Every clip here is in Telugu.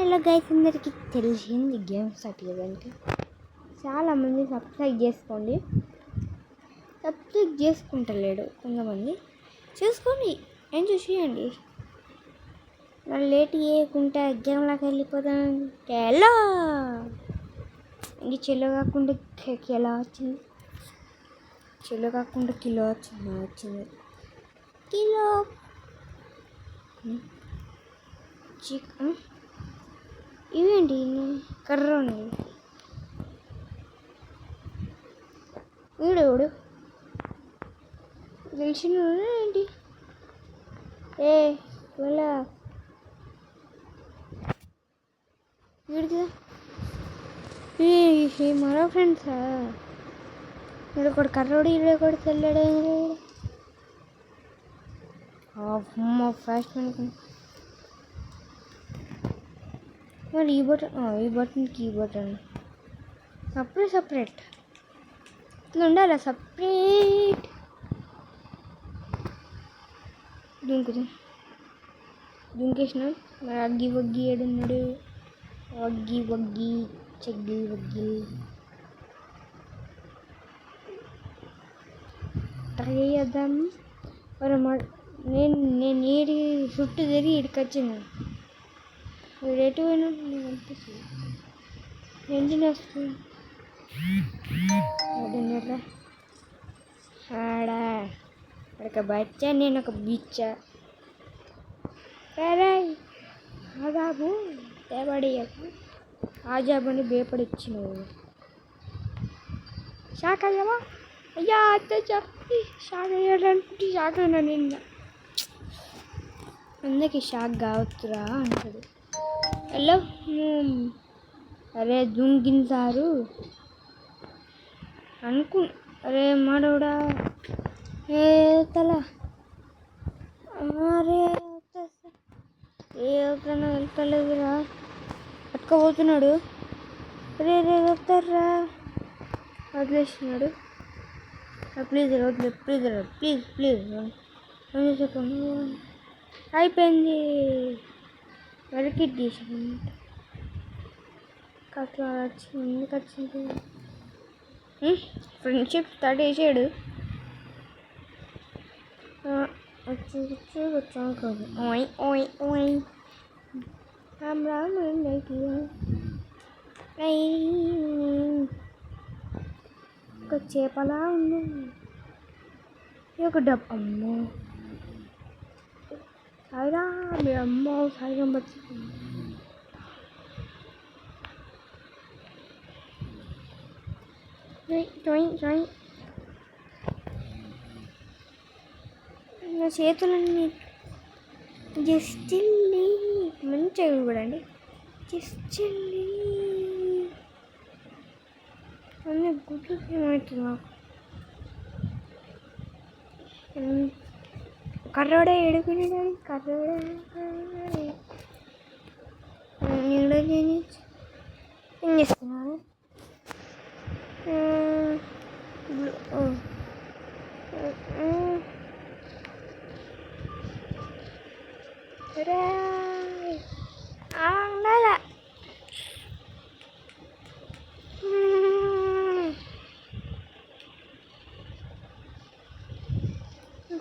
హలో గైస్, అందరికీ తెలిసింది గేమ్ స్టార్ట్ చేయడానికి చాలామంది సబ్స్క్రైబ్ చేసుకోండి. సబ్స్క్రైబ్ చేసుకుంటలేడు కొంతమంది, చూసుకోండి. ఏం చూసేయండి. వాళ్ళు లేట్ చేయకుండా గేమ్లోకి వెళ్ళిపోతాం. ఎలా ఇంక చెల్లో కాకుండా ఎలా వచ్చింది? చెల్లో కాకుండా కిలో వచ్చింది కిలో చికెన్. ఇవేంటి కర్ర ఉంది. వీడు తెలిసిన ఏంటి? వాళ్ళ వీడికి మరో ఫ్రెండ్సా? వీడు ఒకటి కర్రోడు, వీడు ఒకటి తెల్లడు. అమ్మ ఫాస్ట్ అనుకున్నా. మరి ఈ బటన్కి ఈ బటన్ సపరేట్ ఇట్లా ఉండాలి. సపరేట్ దుంకేసినాం. మరి వగ్గి ఏడున్నాడు? వగ్గి చెగ్గి ట్రై చేద్దాం. మరి నేను ఏడి చుట్టూ తిరిగి ఇక్కడికి వచ్చింది. వీడు ఎటు పోయినట్టు నాకు అనిపిస్తుంది. ఎంజిన్ వస్తుంది. ఒక బచ్చా, నేను ఒక బిచ్చా. ఆదాబు తేబడియకు ఆజాబని బేపడి ఇచ్చినవు. షాక్ అయ్యావా? అయ్యా షాక్ అయ్యాడంటే షాక్ అయినా నిన్న. అందుకే షాక్ కావచ్చురా అంటాడు. హలో అరే దుంగించారు అరే మాడవుడా. తల అరే వెళ్తలేదురా, పట్టుకోబోతున్నాడు. రే వెళ్తారా, వదిలేస్తున్నాడు. ప్లీజ్ చెప్పండి. అయిపోయింది. వరకు తీసాను. ఎందుకు వచ్చింది? ఫ్రెండ్షిప్ స్టార్ట్ చేసాడు. ఒక చేపలా ఉంది. ఒక డబ్బు. అమ్మో సాయిరా, మీ అమ్మ సాయిరం బతుకుంది. నా చేతులన్నీ జస్ట్ మంచిగా కూడా అండి. జస్ట్ అన్నీ గుడ్లు ఏమవుతుంది నాకు. కర్రోడే ఎడుకునేదాన్ని. కర్రోడే ఏం చేస్తున్నాను?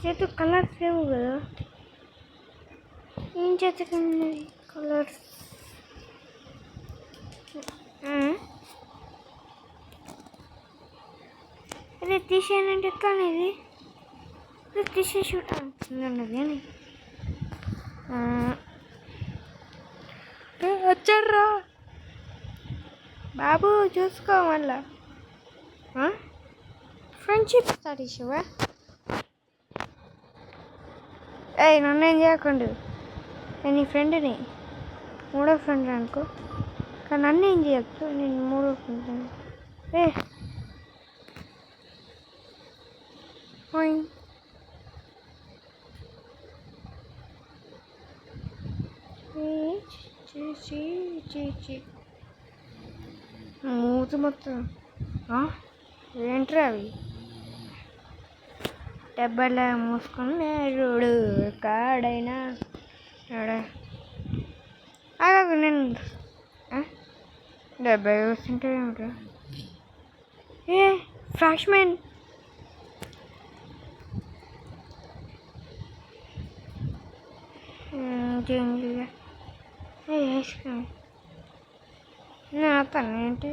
చేతు కలర్స్ లేవు కదా? ఏం చేతుకున్నది కలర్స్? అదే తీసేయాలంటే ఎట్లా? ఇది తీసేసి ఉన్నది అని వచ్చాడ్రా బాబు. చూసుకో మళ్ళా. ఫ్రెండ్షిప్ స్టార్ట్ చేసావా? నన్నేం చేయకండు. నేను నీ ఫ్రెండ్ని, మూడో ఫ్రెండ్ అనుకో. కానీ నన్ను ఏం చేయొచ్చు, నేను మూడో ఫ్రెండ్. మూత మొత్తం ఏంట్రా అవి? డబ్బలా మూసుకొని రోడ్డు కాడైనా ఆగాగు నేను 70 వస్తుంటే ఏమిటో ఏ ఫ్రాష్ మ్యాన్ వేసుకుని నా పని ఏంటి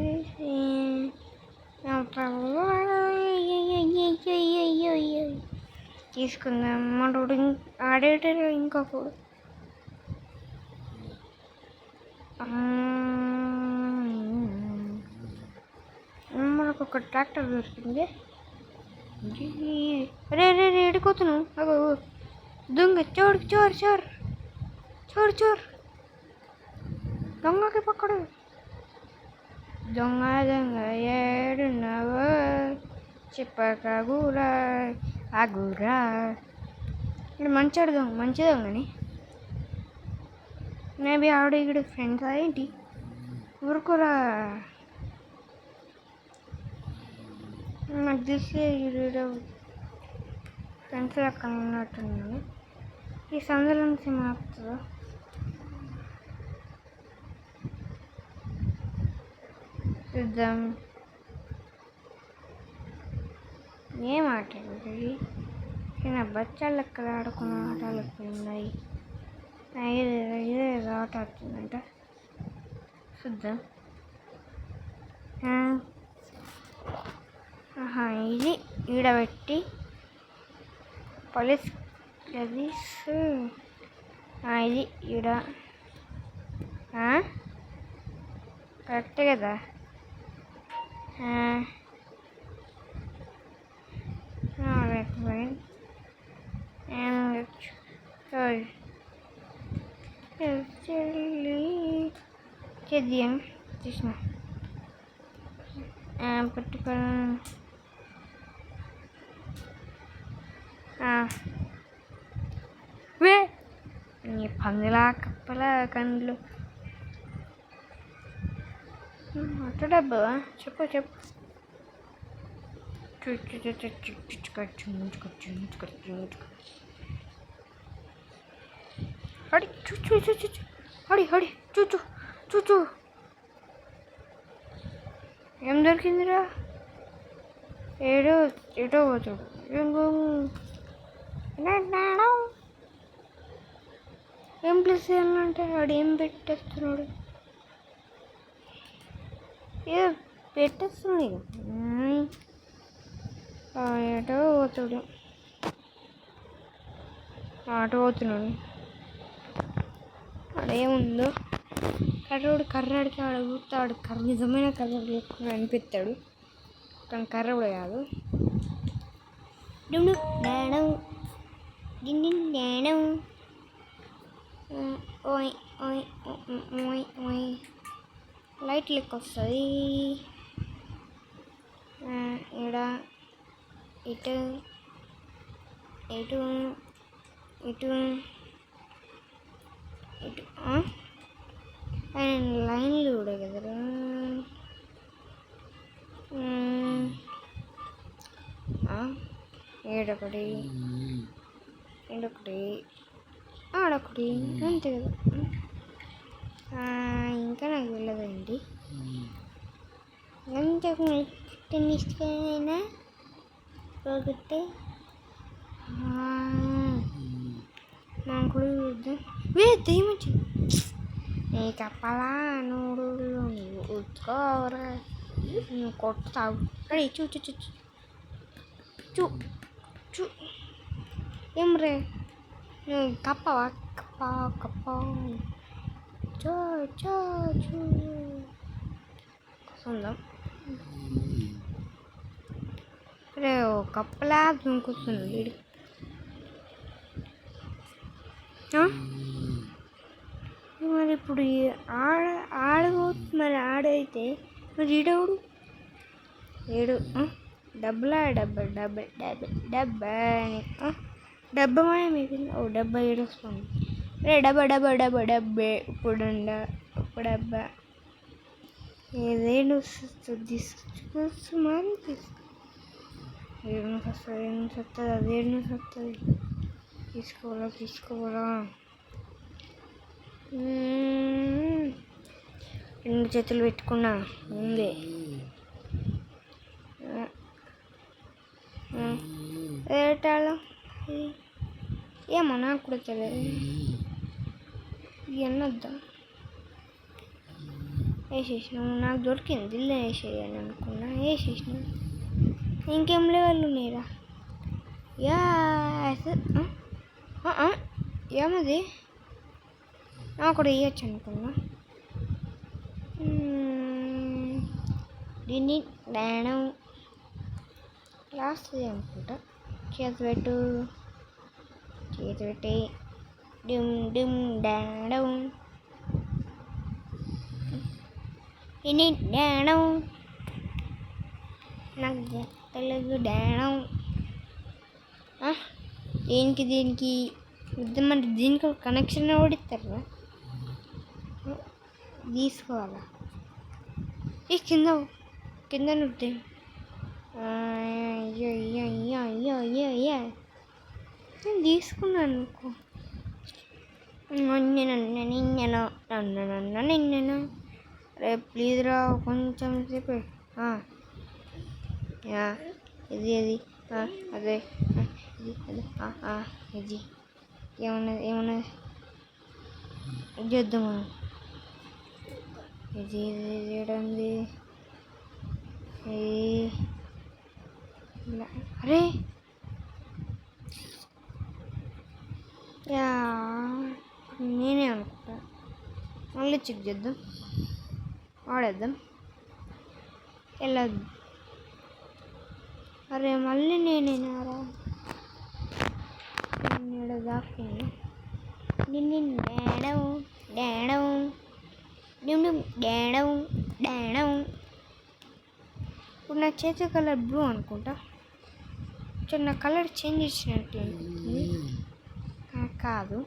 తీసుకుందాం మనోడు ఆడేటారు ఇంకొకడు మనకు ఒక ట్రాక్టర్ దొరికింది రే రే రే ఎడుకోతున్నావు అగో దొంగ చోరు చోరు చోరు చోరు చోరు దొంగకి పక్కడు దొంగ దొంగ ఏడున్నావో చెప్పకూరా ఆగురా ఇక్కడ మంచాడు దొంగ మంచి దొంగని మేబీ ఆవిడ ఇక్కడ ఫ్రెండ్స్ ఏంటి ఊరుకోరా నాకు తెలిసి ఇక్కడ ఫ్రెండ్స్ అక్కడ ఉన్నట్టున్నాను ఈ సందులో నుంచి మారుతుందా చూద్దాం ఏం ఆటలు చిన్న బచ్చాలు ఎక్కడ ఆడుకున్న ఆటలు ఉన్నాయి ఇదే ఆట ఆడుతుందంట చూద్దాం ఇది ఈడబెట్టి పోలీస్ ఇది ఈడ కరెక్ట్ కదా చేద్దాం చూసిన పట్టుకొని వే నీ పందిలా కప్పల కండ్లు అట్ట డబ్బా చెప్పు చెప్పు హడి హడి హడి చూచు చూచు ఏం దొరికిందిరా ఏటో పోతాడు ఏం ప్లేస్ చేయాలంటే వాడు ఏం పెట్టేస్తున్నాడు ఏదో పెట్టేస్తుంది ఏటో పోతాడు ఆటో పోతున్నాడు ఆడేముందో కర్రోడు కర్రాడికి ఆడ కూర్తాడు కర్ర నిజమైన కర్ర అనిపిస్తాడు కానీ కర్ర కూడా కాదు ఓయ్ ఓయ్ ఓయ్ ఓయ్ లైట్ లెక్క వస్తుంది ఈడ ఇటు ఇటు ఇటు ఇటు లైన్లు కూడా కదరా ఏడొకటి ఏడొకటి ఆడొకటి అంతే కదా ఇంకా నాకు తెలియదండి ఎంత టెన్నిస్కైనా ఒకటి నాకు దయ్యమచ్చి నీ కప్పలా నూడులు నీవు ఉత్తుకోరా నువ్వు కొట్టుతావు రెడీ చూ చూ చూ చూ చూ ఏం రే నువ్వు కప్పవా కప్ప కప్ప చో చో చూ ఉందాం రే ఓ కప్పలా దుంకుతుంది వీడి మరి ఇప్పుడు మరి ఆడైతే మరి ఈడవుడు ఏడు డబ్బా మాయమైపోయింది ఓ డబ్బా ఏడొస్తుంది రే డబ్బా ఇప్పుడు డబ్బా ఏదేడు తీసుకొచ్చు మరి ఏడు వస్తుంది అదేడు వస్తుంది తీసుకోవాలా రెండు చేతులు పెట్టుకున్నా ఉంది. ఏటాలో ఏమో నాకు కూడా తెలియదు. ఎన్నొద్దా వేసేసినాము. నాకు దొరికింది ఇల్లు వేసేయాలి అనుకున్నా, వేసేసినాము. ఇంకేం లెవెల్ ఉన్నాయిరా? ఏమది నాకు కూడా వేయచ్చు అనుకున్నా. దీన్ని డానం లాస్ట్ అనుకుంటా. చేతి పెట్టి డిమ్ డిమ్ డాడం ఇది డానం. నాకు తెలుగు డానం. దీనికి వద్దామంటే దీనికి కనెక్షన్ ఓడిస్తారా? తీసుకోవాలా? ఈ కింద నువ్వు నేను తీసుకున్నాను అనుకో. నిన్న రేపు ప్లీజ్ రా కొంచెం సేపు. ఇది అదే ఇది ఏమన్నది చేద్దామా? ఇది చేయడంది. అరే నేనే అనుకుంటా. మళ్ళీ చెక్ చేద్దాం, వాడేద్దాం, వెళ్ళొద్దాం. అరే మళ్ళీ నేనేనారా దాక్కుని డేడం డేడం డేడం డేడం. ఇప్పుడు నా చేతి కలర్ బ్లూ అనుకుంటా. నా కలర్ చేంజ్ చేసినట్టు కాదు.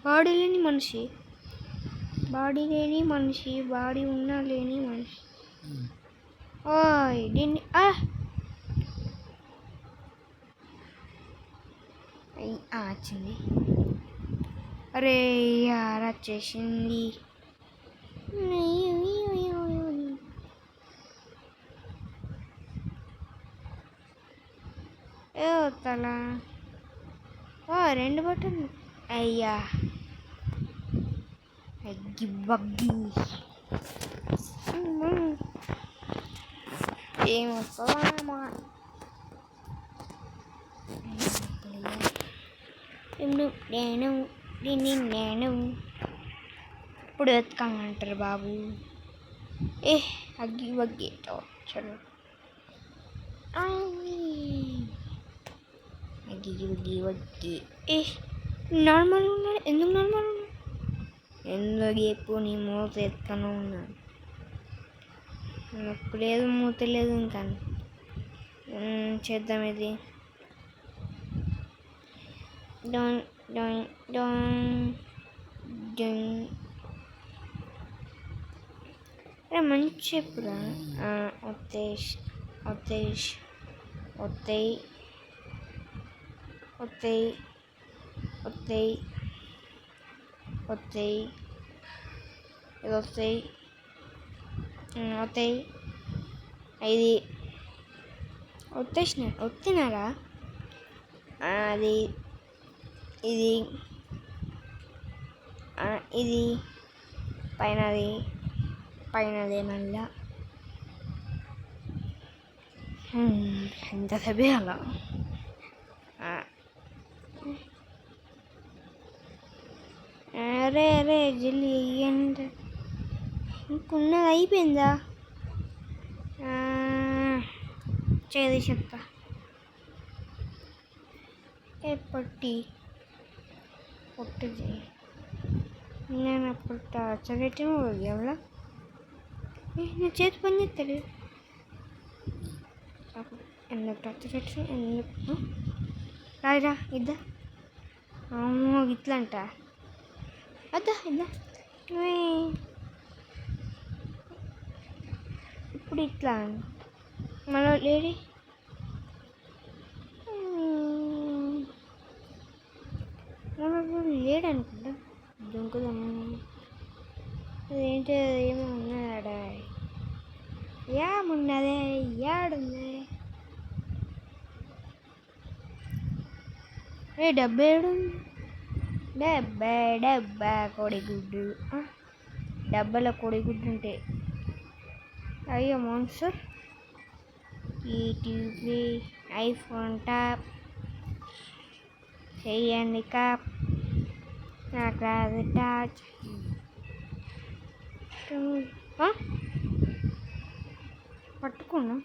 బాడీ లేని మనిషి, బాడీ ఉన్నా లేని మనిషి. ఓయ్ దీన్ని వచ్చింది. అరే యార్ వచ్చేసింది. తలా రెండు బట్టలు. అయ్యా అగ్గి బగ్గి ఏమొస్తుందమ్మా? నేను ఇప్పుడు ఎత్తుకాలంటారు బాబు. అగ్గి బగ్గి చలో అగ్గి నార్మల్ ఉన్నాడు. ఎందుకు నార్మల్ ఉన్నాడు? ఎందుకు ఎప్పుడు నీ మూత ఎత్తుకనే ఉన్నాను. నొప్పి లేదు, మూత లేదు. ఇంకా చేద్దాం ఇది. మంచి చెప్పురా. వస్తాయి ఇది వస్తాయి. ఇది వస్తున్నారా? అది ఇది పైనది మళ్ళా ఎంతసేపే అలా. అరే జల్లి ఇయ్యండి. ఇంకున్నది అయిపోయిందా? చేది చెప్తా. పొట్టిది నేను అప్పుడు చదివితే ఎవరా నా చేతి పని చేస్తాడు. ఎందుకు టచ్చ ఎందుకు రాయిరా? ఇద్దా ఇట్లా అంట. అద్దా ఇద్దా. ఇప్పుడు ఇట్లా మళ్ళీ లేడీ మనకు లేడనుకుంటా. దుంకుదాము. అదేంటి ఏమో ఉన్నాడా? ఏమున్నదే? ఏడుంది? ఏ డబ్బా ఏడుంది? డబ్బా కోడిగుడ్డు. డబ్బాలో కోడిగుడ్డు ఉంటే అయ్యో మోన్సర్. ఈటీవీ ఐఫోన్ టాప్ చెయ్యండి కాప్. నాకు రాదు టాచ్. పట్టుకున్నా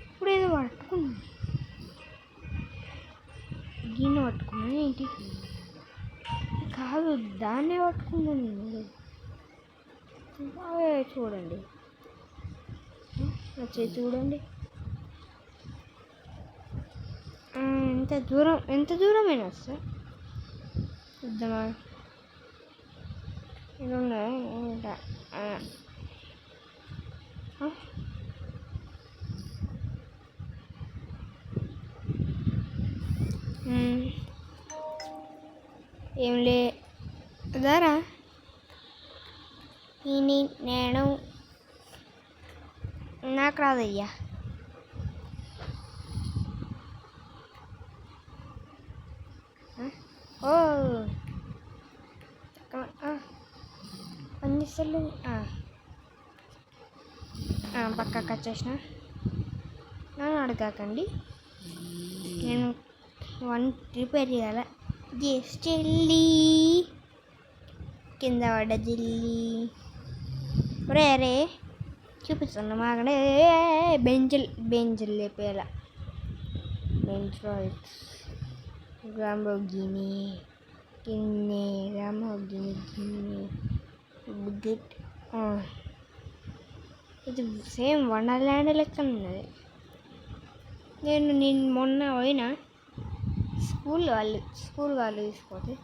ఇప్పుడు ఏదో పట్టుకున్నా. గిన్నె పట్టుకున్నా ఏంటి? కాదు దాన్నే పట్టుకున్నా నేను. అవే చూడండి, నా చేతి చూడండి. ఎంత దూరమైనా వస్తా. చూద్దామా? ఇది ఉన్నాయి. ఏం లే దారా నేను నాకు రాదయ్యా. ఓ పనిచేస్తలు పక్కకు వచ్చేసిన. నన్ను అడగాకండి, నేను రిపేర్ చేయాల. చెల్లి కింద పడ్డ జిల్లి. రే చూపిస్తున్నా మాకడే బెంచులు లేపేయాల. Bench రాయిట్స్ Lamborghini బుగ్గెట్. ఇది సేమ్ వండర్ల్యాండ్ లెక్క ఉన్నది. నేను మొన్న పోయినా స్కూల్ వాళ్ళు తీసుకోతే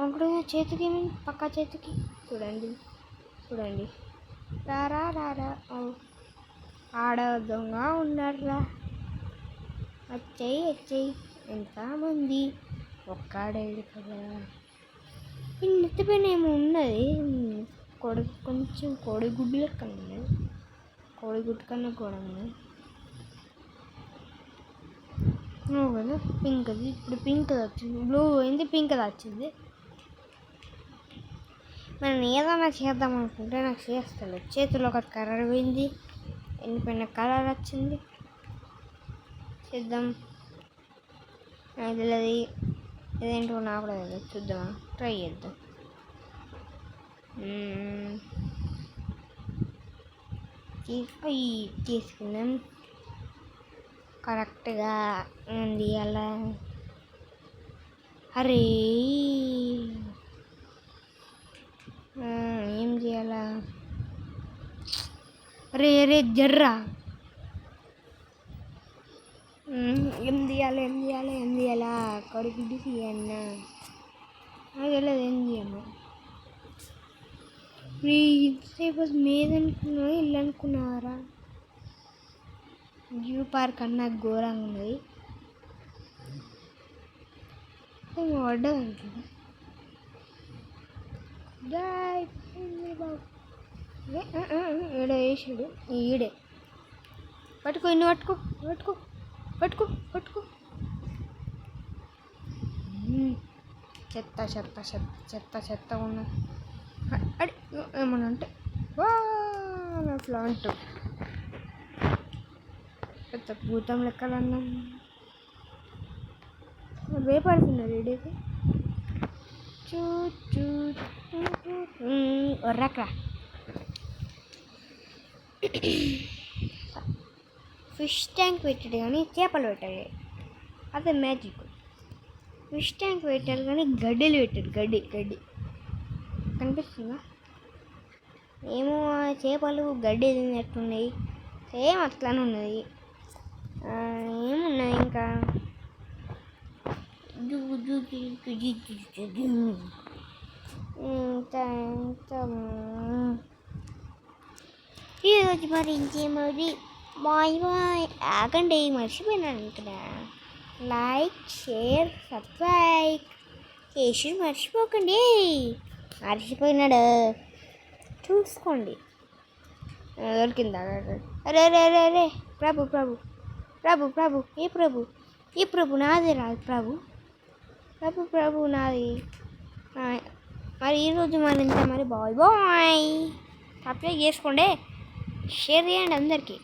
అక్కడ చేతికి ఏమైంది? పక్క చేతికి చూడండి. రారా ఆడ దొంగ ఉన్నారా? వచ్చేయి ఎంతమంది ఒక్కడేడు కదా. నెత్తిపైన ఏమో ఉన్నది. కొంచెం కోడిగుడ్డు లెక్క ఉన్నది. కోడిగుడ్డు కన్నా కూడా ఉన్నది కదా. పింక్ అది ఇప్పుడు పింక్ వచ్చింది. బ్లూ అయింది, పింక్ వచ్చింది. మనం ఏదైనా చేద్దాం అనుకుంటే నాకు చేస్తలేదు. చేతిలో ఒక కలర్ పోయింది, ఎండిపోయిన కలర్ వచ్చింది. చేద్దాం అది ఇదేంటో నాకు కూడా తెలియదు. చూద్దామా? ట్రై చేద్దాం. తీసుకున్నాం కరెక్ట్గా ఉంది అలా. అరే ఏం చేయాలా? అరే జర్రా ఏం తీయాలా? కడుగుడ్డు తీయన్నా నాకు తెలియదు. ఏం తీయను. ఇంతసేపు మేదనుకున్నా ఇల్లు అనుకున్నారా? జూ పార్క్ అన్నా ఘోరంగా ఉన్నది. పడ్డదనుకుంటా. ఈడ వేసాడు. ఈడే పట్టుకో, ఇన్ని పట్టుకో. చెత్త ఉన్నా అడి ఏమన్నా అంటే నా ప్లాంట్ పెద్ద భూతం లెక్కలన్నా వేపడుతున్నారు. ఈడేది ఒర్రక్రా. ఫిష్ ట్యాంక్ పెట్టాడు కానీ చేపలు పెట్టాలి. అదే మ్యాజిక్. ఫిష్ ట్యాంక్ పెట్టాలి కానీ గడ్డలు పెట్టాడు. గడ్డి కనిపిస్తుందా? ఏమో చేపలు గడ్డి తిన్నట్టున్నాయి. సేమ్ అట్లానే ఉన్నది. ఏమున్నాయి ఇంకా? ఈరోజు మరి ఇంకేమది బాయ్ ఆగండి, మర్చిపోయినాను ఇక్కడ. లైక్, షేర్, సబ్స్క్రైబ్ చేసి మర్చిపోకండి. మర్చిపోయినాడు చూసుకోండి. దొరికిందా? అరే అరే అరే అరే ప్రభు ప్రభు ప్రభు ప్రభు ఏ ప్రభు ఏ ప్రభు నాదే రాదు ప్రభు ప్రభు ప్రభు నాది. మరి ఈరోజు మరి ఇంత మరి బాయ్ బాయ్. సబ్స్క్రైబ్ చేసుకోండి, షేర్ చేయండి అందరికీ.